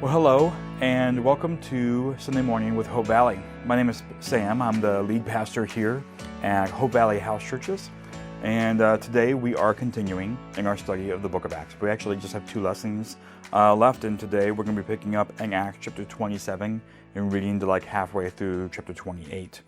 Well, hello, and welcome to Sunday Morning with Hope Valley. My name is Sam. I'm the lead pastor here at Hope Valley House Churches. And today we are continuing in our study of the book of Acts. We actually just have 2 lessons left, and today we're going to be picking up in Acts chapter 27 and reading to like halfway through chapter 28.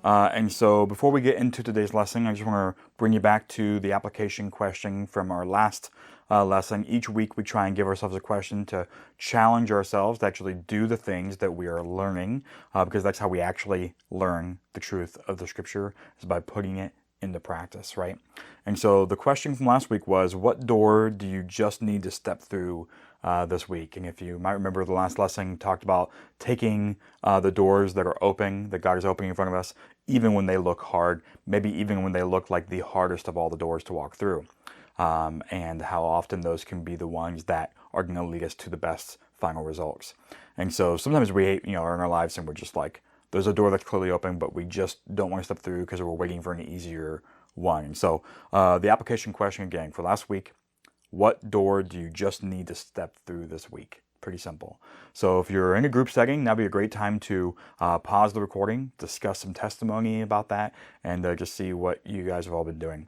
And so before we get into today's lesson, I just want to bring you back to the application question from our last lesson. Each week we try and give ourselves a question to challenge ourselves to actually do the things that we are learning, because that's how we actually learn the truth of the scripture, is by putting it into practice, right? And so the question from last week was, what door do you just need to step through this week? And if you might remember, the last lesson talked about taking the doors that are open, that God is opening in front of us, even when they look hard, maybe even when they look like the hardest of all the doors to walk through. And how often those can be the ones that are going to lead us to the best final results. And so sometimes we, are in our lives and we're just like, there's a door that's clearly open, but we just don't want to step through because we're waiting for an easier one. And so the application question again for last week, what door do you just need to step through this week? Pretty simple. So if you're in a group setting, that'd be a great time to pause the recording, discuss some testimony about that, and just see what you guys have all been doing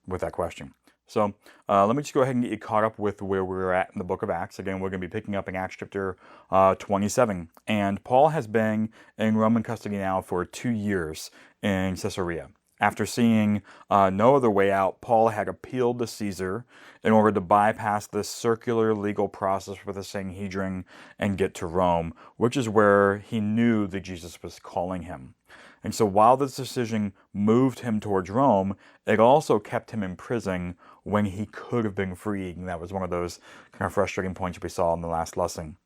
with that question. So let me just go ahead and get you caught up with where we're at in the book of Acts. Again, we're going to be picking up in Acts chapter 27. And Paul has been in Roman custody now for 2 years in Caesarea. After seeing no other way out, Paul had appealed to Caesar in order to bypass this circular legal process with the Sanhedrin and get to Rome, which is where he knew that Jesus was calling him. And so while this decision moved him towards Rome, it also kept him in prison when he could have been freed. And that was one of those kind of frustrating points we saw in the last lesson.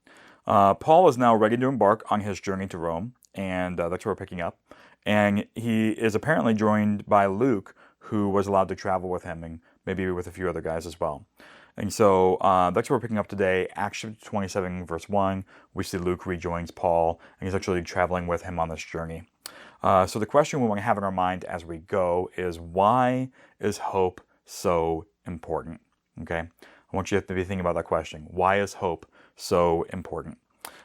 Paul is now ready to embark on his journey to Rome, and that's where we're picking up. And he is apparently joined by Luke, who was allowed to travel with him, and maybe with a few other guys as well. And so that's where we're picking up today. Acts 27, verse 1, we see Luke rejoins Paul, and he's actually traveling with him on this journey. So the question we want to have in our mind as we go is, why is hope so important? Okay, I want you to be thinking about that question. Why is hope so important?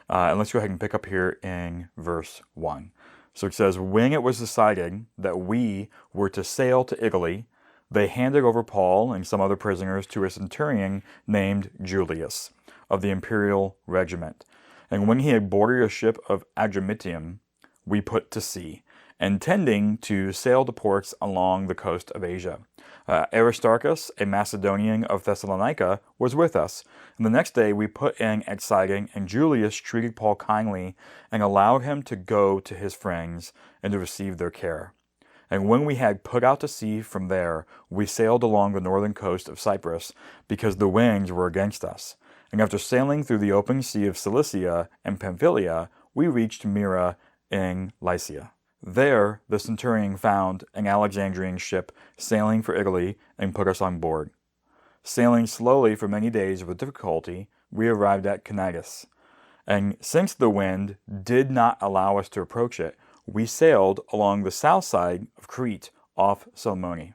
And let's go ahead and pick up here in verse 1. So it says, when it was decided that we were to sail to Italy, they handed over Paul and some other prisoners to a centurion named Julius of the imperial regiment. And when he had boarded a ship of Adramyttium, we put to sea, intending to sail to ports along the coast of Asia. Aristarchus, a Macedonian of Thessalonica, was with us. And the next day we put in at Sidon, and Julius treated Paul kindly and allowed him to go to his friends and to receive their care. And when we had put out to sea from there, we sailed along the northern coast of Cyprus, because the winds were against us. And after sailing through the open sea of Cilicia and Pamphylia, we reached Myra in Lycia. There the centurion found an Alexandrian ship sailing for Italy and put us on board. Sailing slowly for many days with difficulty, we arrived at Cnidus. And since the wind did not allow us to approach it, we sailed along the south side of Crete off Salmone.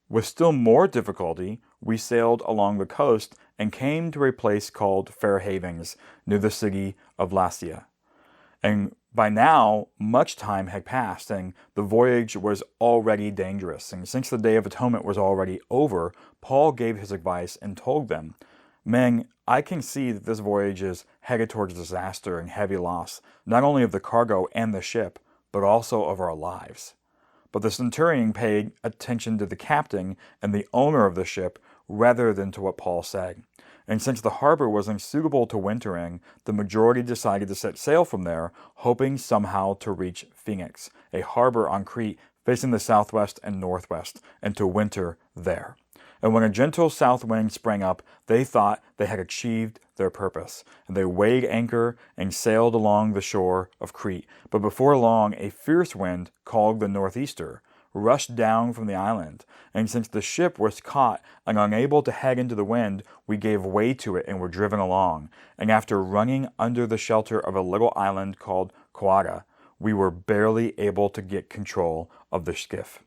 With still more difficulty, we sailed along the coast and came to a place called Fair Havens, near the city of Lasea. And by now, much time had passed, and the voyage was already dangerous. And since the Day of Atonement was already over, Paul gave his advice and told them, men, I can see that this voyage is headed towards disaster and heavy loss, not only of the cargo and the ship, but also of our lives. But the centurion paid attention to the captain and the owner of the ship rather than to what Paul said. And since the harbor was unsuitable to winter in, the majority decided to set sail from there, hoping somehow to reach Phoenix, a harbor on Crete facing the southwest and northwest, and to winter there. And when a gentle south wind sprang up, they thought they had achieved their purpose. And they weighed anchor and sailed along the shore of Crete. But before long, a fierce wind, called the northeaster, rushed down from the island. And since the ship was caught and unable to head into the wind, we gave way to it and were driven along. And after running under the shelter of a little island called Coada, we were barely able to get control of the skiff.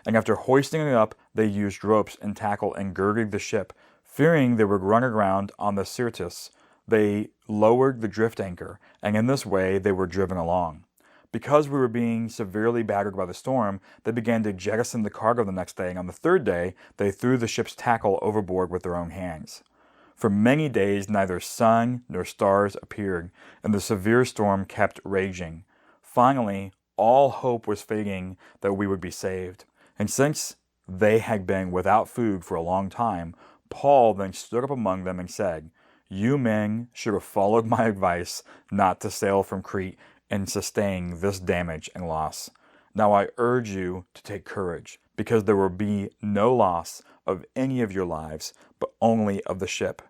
And after hoisting it up, they used ropes and tackle and girded the ship, fearing they would run aground on the Syrtis. They lowered the drift anchor, and in this way they were driven along. Because we were being severely battered by the storm, they began to jettison the cargo the next day, and on the third day they threw the ship's tackle overboard with their own hands. For many days neither sun nor stars appeared, and the severe storm kept raging. Finally, all hope was fading that we would be saved. And since they had been without food for a long time, Paul then stood up among them and said, "You men should have followed my advice not to sail from Crete and sustain this damage and loss. Now I urge you to take courage, because there will be no loss of any of your lives, but only of the ship.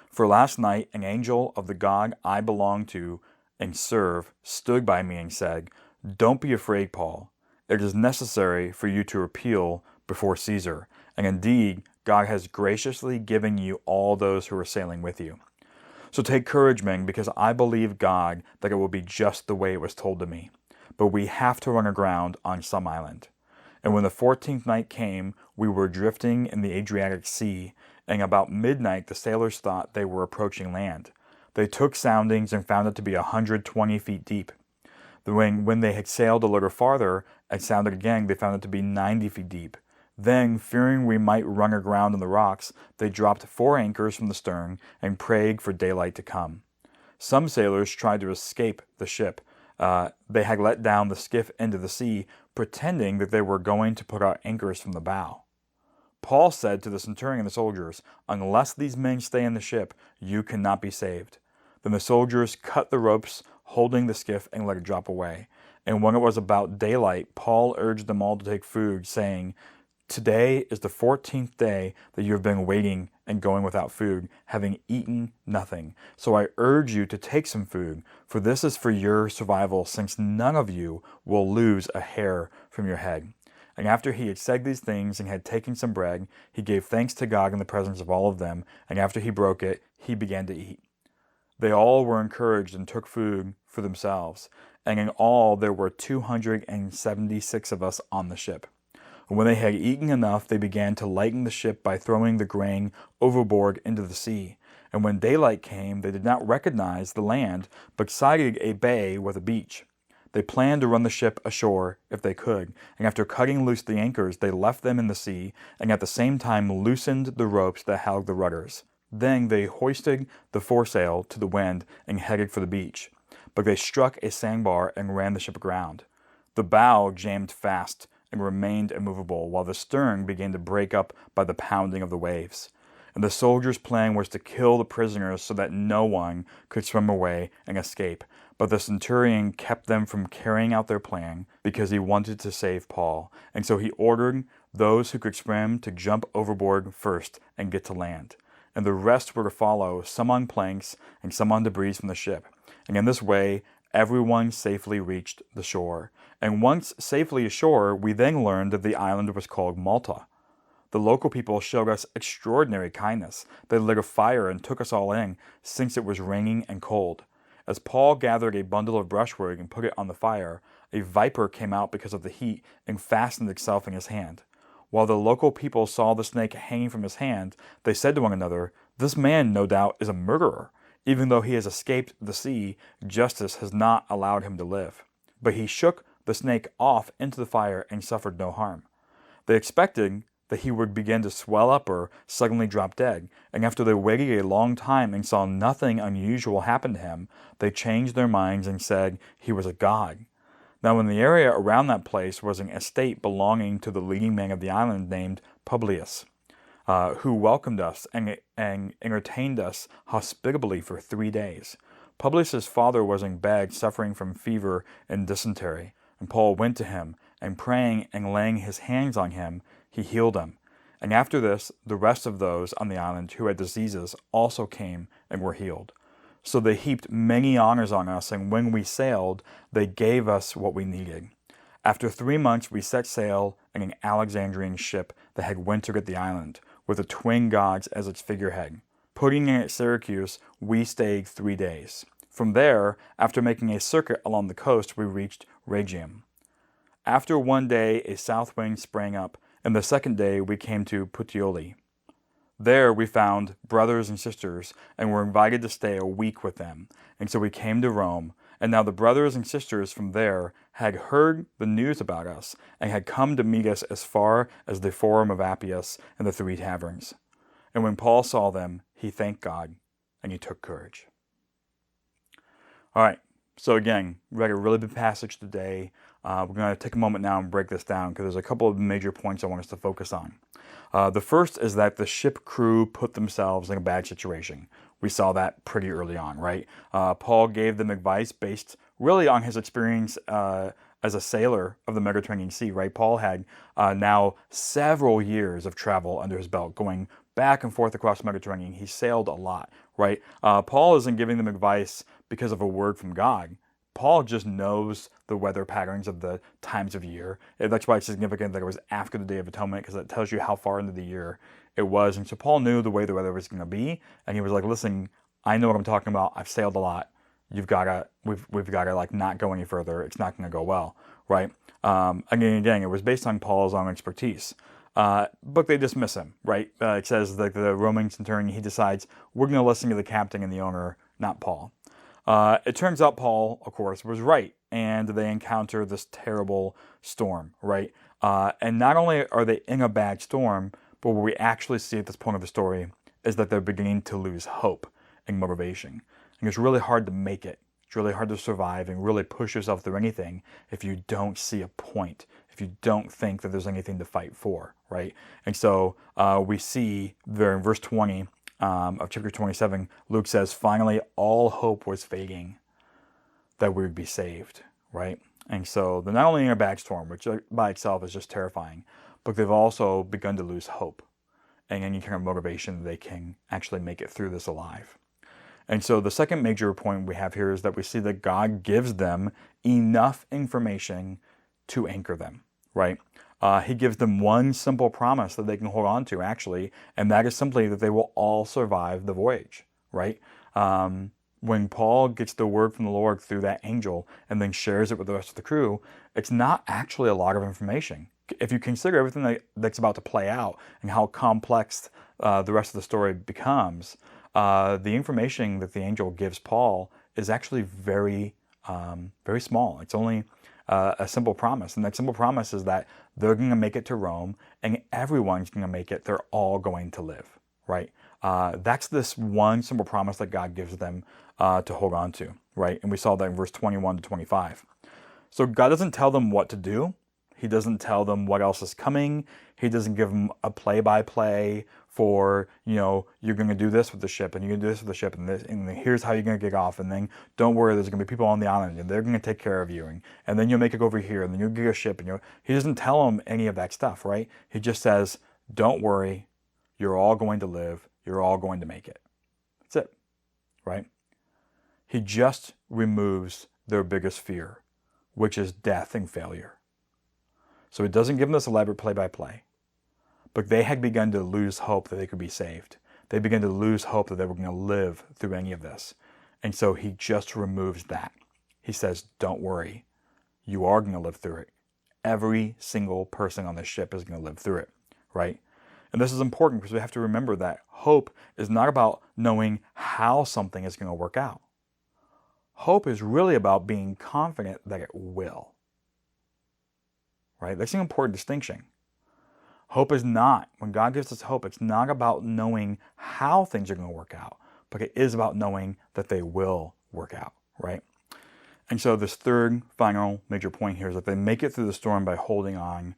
For last night an angel of the God I belong to and serve stood by me and said, 'Don't be afraid, Paul. It is necessary for you to appeal before Caesar, and indeed God has graciously given you all those who are sailing with you. So take courage, men, because I believe God that it will be just the way it was told to me. But we have to run aground on some island.' And when the 14th night came, we were drifting in the Adriatic Sea, and about midnight the sailors thought they were approaching land. They took soundings and found it to be 120 feet deep. When they had sailed a little farther and sounded again, they found it to be 90 feet deep. Then, fearing we might run aground on the rocks, they dropped 4 anchors from the stern and prayed for daylight to come. Some sailors tried to escape the ship. They had let down the skiff into the sea, pretending that they were going to put out anchors from the bow. Paul said to the centurion and the soldiers, 'Unless these men stay in the ship, you cannot be saved.' Then the soldiers cut the ropes holding the skiff and let it drop away. And when it was about daylight, Paul urged them all to take food, saying, 'Today is the 14th day that you have been waiting and going without food, having eaten nothing. So I urge you to take some food, for this is for your survival, since none of you will lose a hair from your head.' And after he had said these things and had taken some bread, he gave thanks to God in the presence of all of them, and after he broke it, he began to eat. They all were encouraged and took food for themselves, and in all there were 276 of us on the ship. When they had eaten enough, they began to lighten the ship by throwing the grain overboard into the sea. And when daylight came, they did not recognize the land, but sighted a bay with a beach. They planned to run the ship ashore if they could, and after cutting loose the anchors, they left them in the sea, and at the same time loosened the ropes that held the rudders. Then they hoisted the foresail to the wind and headed for the beach. But they struck a sandbar and ran the ship aground. The bow jammed fast and remained immovable, while the stern began to break up by the pounding of the waves. And the soldiers' plan was to kill the prisoners so that no one could swim away and escape. But the centurion kept them from carrying out their plan because he wanted to save Paul. And so he ordered those who could swim to jump overboard first and get to land. And the rest were to follow, some on planks and some on debris from the ship. And in this way, everyone safely reached the shore. And once safely ashore, we then learned that the island was called Malta. The local people showed us extraordinary kindness. They lit a fire and took us all in, since it was raining and cold. As Paul gathered a bundle of brushwood and put it on the fire, a viper came out because of the heat and fastened itself in his hand. While the local people saw the snake hanging from his hand, they said to one another, "This man, no doubt, is a murderer. Even though he has escaped the sea, justice has not allowed him to live." But he shook the snake off into the fire and suffered no harm. They expected that he would begin to swell up or suddenly drop dead, and after they waited a long time and saw nothing unusual happen to him, they changed their minds and said he was a god. Now in the area around that place was an estate belonging to the leading man of the island named Publius, who welcomed us and entertained us hospitably for 3 days. Publius' father was in bed suffering from fever and dysentery, and Paul went to him, and praying and laying his hands on him, he healed him. And after this, the rest of those on the island who had diseases also came and were healed. So they heaped many honors on us, and when we sailed, they gave us what we needed. After 3 months, we set sail in an Alexandrian ship that had wintered at the island, with the twin gods as its figurehead. Putting in at Syracuse, we stayed 3 days. From there, after making a circuit along the coast, we reached Rhegium. After 1 day, a south wind sprang up, and the second day we came to Puteoli. There we found brothers and sisters and were invited to stay a week with them. And so we came to Rome. And now the brothers and sisters from there had heard the news about us and had come to meet us as far as the Forum of Appius and the Three Taverns. And when Paul saw them, he thanked God and he took courage. All right. So again, we read a really big passage today. We're going to take a moment now and break this down because there's a couple of major points I want us to focus on. The first is that the ship crew put themselves in a bad situation. We saw that pretty early on, right? Paul gave them advice based really on his experience as a sailor of the Mediterranean Sea, right? Paul had now several years of travel under his belt, going back and forth across the Mediterranean. He sailed a lot, right? Paul isn't giving them advice because of a word from God. Paul just knows the weather patterns of the times of year. That's why it's significant that it was after the Day of Atonement, because that tells you how far into the year it was. And so Paul knew the way the weather was going to be, and he was like, listen, I know what I'm talking about. I've sailed a lot. We've got to like not go any further. It's not going to go well, right? Again, it was based on Paul's own expertise. But they dismiss him, right? It says that the Roman centurion, he decides, we're going to listen to the captain and the owner, not Paul. It turns out Paul, of course, was right, and they encounter this terrible storm, right? And not only are they in a bad storm, but what we actually see at this point of the story is that they're beginning to lose hope and motivation. And it's really hard to make it. It's really hard to survive and really push yourself through anything if you don't see a point, if you don't think that there's anything to fight for, right? And so we see there in verse 20 of chapter 27, Luke says, finally, all hope was fading that we would be saved, right? And so they're not only in a bad storm, which by itself is just terrifying, but they've also begun to lose hope and any kind of motivation that they can actually make it through this alive. And so the second major point we have here is that we see that God gives them enough information to anchor them, right? He gives them one simple promise that they can hold on to, actually, and that is simply that they will all survive the voyage, right? When Paul gets the word from the Lord through that angel and then shares it with the rest of the crew, it's not actually a lot of information. If you consider everything that's about to play out and how complex the rest of the story becomes, the information that the angel gives Paul is actually very, very small. It's only a simple promise. And that simple promise is that they're going to make it to Rome and everyone's going to make it. They're all going to live, right? That's this one simple promise that God gives them to hold on to, right? And we saw that in verse 21 to 25. So God doesn't tell them what to do. He doesn't tell them what else is coming. He doesn't give them a play-by-play for, you're going to do this with the ship, and you're going to do this with the ship, and here's how you're going to get off, and then don't worry, there's going to be people on the island, and they're going to take care of you, and then you'll make it over here, and then you'll get a ship, and he doesn't tell them any of that stuff, right? He just says, don't worry, you're all going to live, you're all going to make it. That's it, right? He just removes their biggest fear, which is death and failure. So it doesn't give them this elaborate play-by-play. But they had begun to lose hope that they could be saved. They began to lose hope that they were going to live through any of this. And so he just removes that. He says, don't worry. You are going to live through it. Every single person on the ship is going to live through it, right? And this is important because we have to remember that hope is not about knowing how something is going to work out. Hope is really about being confident that it will. Right? That's an important distinction. Hope is not, when God gives us hope, it's not about knowing how things are going to work out, but it is about knowing that they will work out, right? And so this third, final major point here is that they make it through the storm by holding on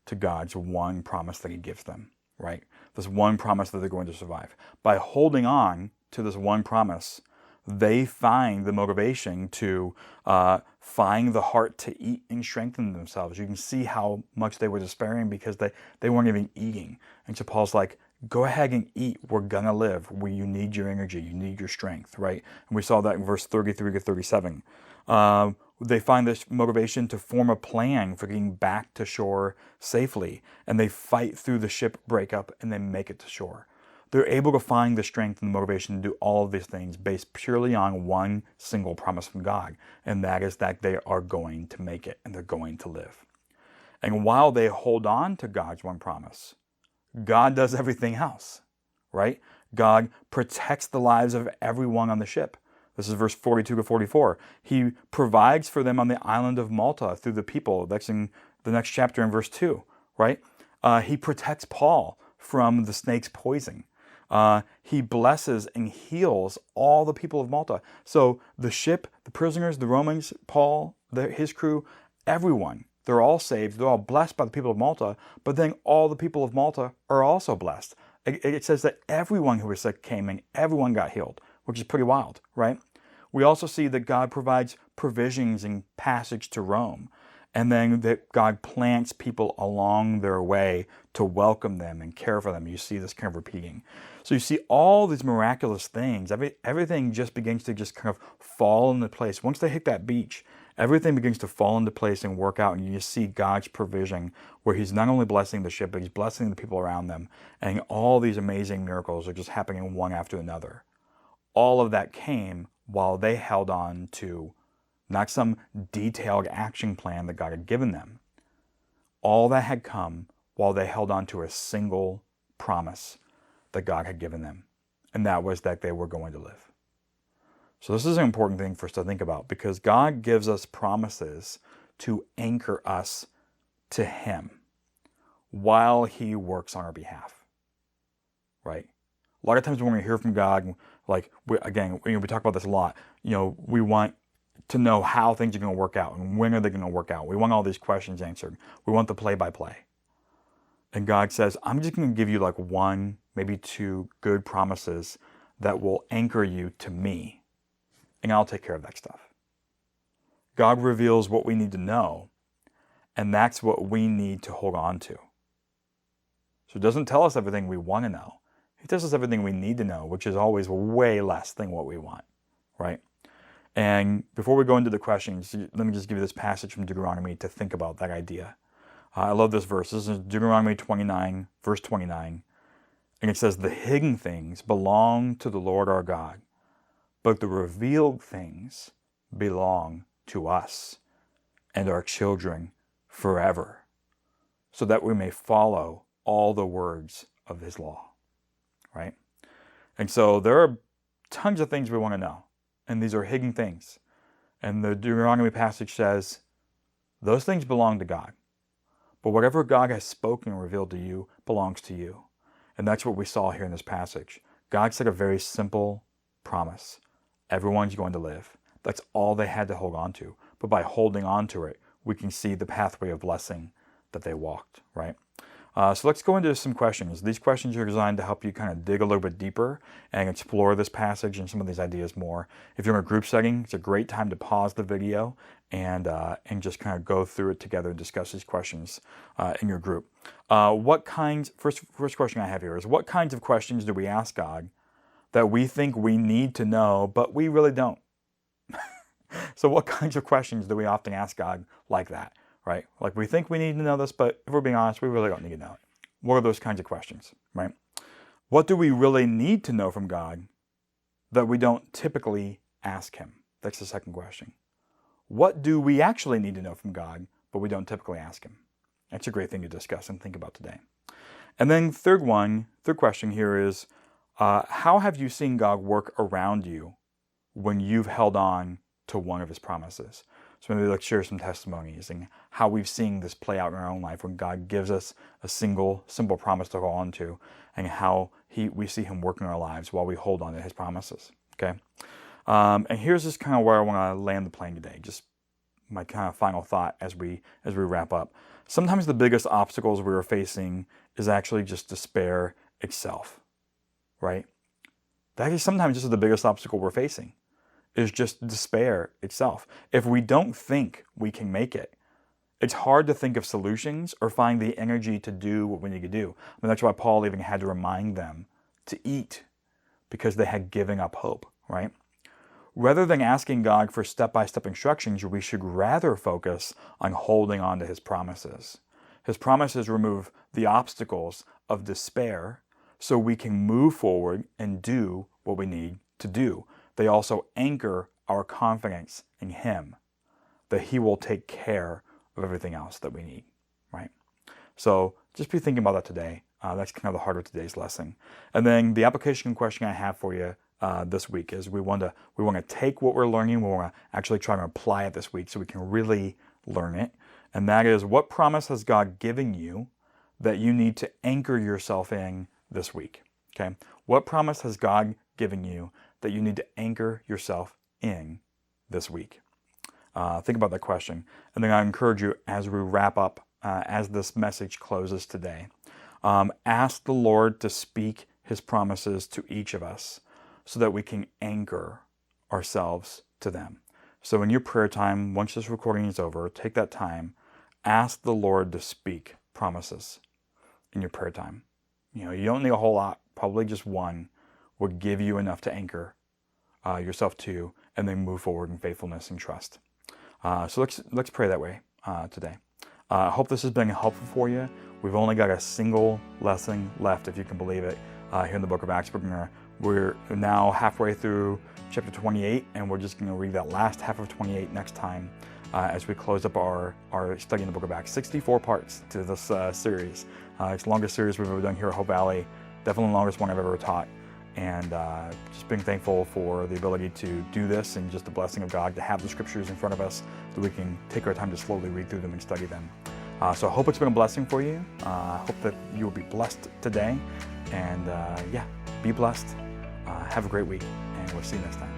to God's one promise that he gives them, right? This one promise that they're going to survive. By holding on to this one promise, they find the motivation to find the heart to eat and strengthen themselves. You can see how much they were despairing because they weren't even eating. And so Paul's like, go ahead and eat. We're going to live. You need your energy. You need your strength, right? And we saw that in verse 33 to 37. They find this motivation to form a plan for getting back to shore safely. And they fight through the ship breakup and they make it to shore. They're able to find the strength and the motivation to do all of these things based purely on one single promise from God, and that is that they are going to make it and they're going to live. And while they hold on to God's one promise, God does everything else, right? God protects the lives of everyone on the ship. This is verse 42 to 44. He provides for them on the island of Malta through the people. That's in the next chapter in verse 2, right? He protects Paul from the snake's poison. He blesses and heals all the people of Malta. So the ship, the prisoners, the Romans, Paul, his crew, everyone, they're all saved. They're all blessed by the people of Malta. But then all the people of Malta are also blessed. It says that everyone who was sick came and everyone got healed, which is pretty wild, right? We also see that God provides provisions and passage to Rome, and then that God plants people along their way to welcome them and care for them. You see this kind of repeating. So you see all these miraculous things. Everything just begins to just kind of fall into place. Once they hit that beach, everything begins to fall into place and work out, and you just see God's provision where he's not only blessing the ship, but he's blessing the people around them, and all these amazing miracles are just happening one after another. All of that came while they held on to not some detailed action plan that God had given them. All that had come while they held on to a single promise that God had given them, and that was that they were going to live. So this is an important thing for us to think about, because God gives us promises to anchor us to him while he works on our behalf, right? A lot of times when we hear from God, like, we talk about this a lot, we want to know how things are going to work out and when are they going to work out. We want all these questions answered. We want the play-by-play. And God says, I'm just going to give you like one, maybe two good promises that will anchor you to me, and I'll take care of that stuff. God reveals what we need to know, and that's what we need to hold on to. So it doesn't tell us everything we want to know. He tells us everything we need to know, which is always way less than what we want, right? And before we go into the questions, let me just give you this passage from Deuteronomy to think about that idea. I love this verse. This is Deuteronomy 29, verse 29. And it says, the hidden things belong to the Lord our God, but the revealed things belong to us and our children forever, so that we may follow all the words of his law. Right? And so there are tons of things we want to know, and these are hidden things. And the Deuteronomy passage says, those things belong to God. But whatever God has spoken and revealed to you belongs to you. And that's what we saw here in this passage. God said a very simple promise. Everyone's going to live. That's all they had to hold on to. But by holding on to it, we can see the pathway of blessing that they walked, right? So let's go into some questions. These questions are designed to help you kind of dig a little bit deeper and explore this passage and some of these ideas more. If you're in a group setting, it's a great time to pause the video and just kind of go through it together and discuss these questions in your group. First question I have here is, what kinds of questions do we ask God that we think we need to know, but we really don't? So what kinds of questions do we often ask God like that? Right? Like, we think we need to know this, but if we're being honest, we really don't need to know it. What are those kinds of questions, right? What do we really need to know from God that we don't typically ask him? That's the second question. What do we actually need to know from God, but we don't typically ask him? That's a great thing to discuss and think about today. And then third question here is, how have you seen God work around you when you've held on to one of his promises? So maybe let's share some testimonies and how we've seen this play out in our own life when God gives us a simple promise to hold on to, and how we see him work in our lives while we hold on to his promises. Okay, and here's just kind of where I want to land the plane today. Just my kind of final thought as we wrap up. Sometimes the biggest obstacles we are facing is actually just despair itself, right? That is sometimes just the biggest obstacle we're facing, is just despair itself. If we don't think we can make it, it's hard to think of solutions or find the energy to do what we need to do. I mean, that's why Paul even had to remind them to eat, because they had given up hope, right? Rather than asking God for step-by-step instructions, we should rather focus on holding on to his promises. His promises remove the obstacles of despair so we can move forward and do what we need to do. They also anchor our confidence in him, that he will take care of everything else that we need, right? So just be thinking about that today. That's kind of the heart of today's lesson. And then the application question I have for you this week is we want to take what we're learning, we want to actually try to apply it this week so we can really learn it. And that is, what promise has God given you that you need to anchor yourself in this week? Okay, what promise has God given you that you need to anchor yourself in this week? Think about that question. And then I encourage you, as we wrap up, as this message closes today, ask the Lord to speak His promises to each of us so that we can anchor ourselves to them. So in your prayer time, once this recording is over, take that time, ask the Lord to speak promises in your prayer time. You don't need a whole lot. Probably just one would give you enough to anchor yourself to, and then move forward in faithfulness and trust. So let's pray that way today. I hope this has been helpful for you. We've only got a single lesson left, if you can believe it, here in the book of Acts. We're now halfway through chapter 28, and we're just going to read that last half of 28 next time as we close up our study in the book of Acts. 64 parts to this series. It's the longest series we've ever done here at Hope Valley. Definitely the longest one I've ever taught. And just being thankful for the ability to do this, and just the blessing of God to have the scriptures in front of us so we can take our time to slowly read through them and study them. So I hope it's been a blessing for you. I hope that you will be blessed today. And be blessed. Have a great week, and we'll see you next time.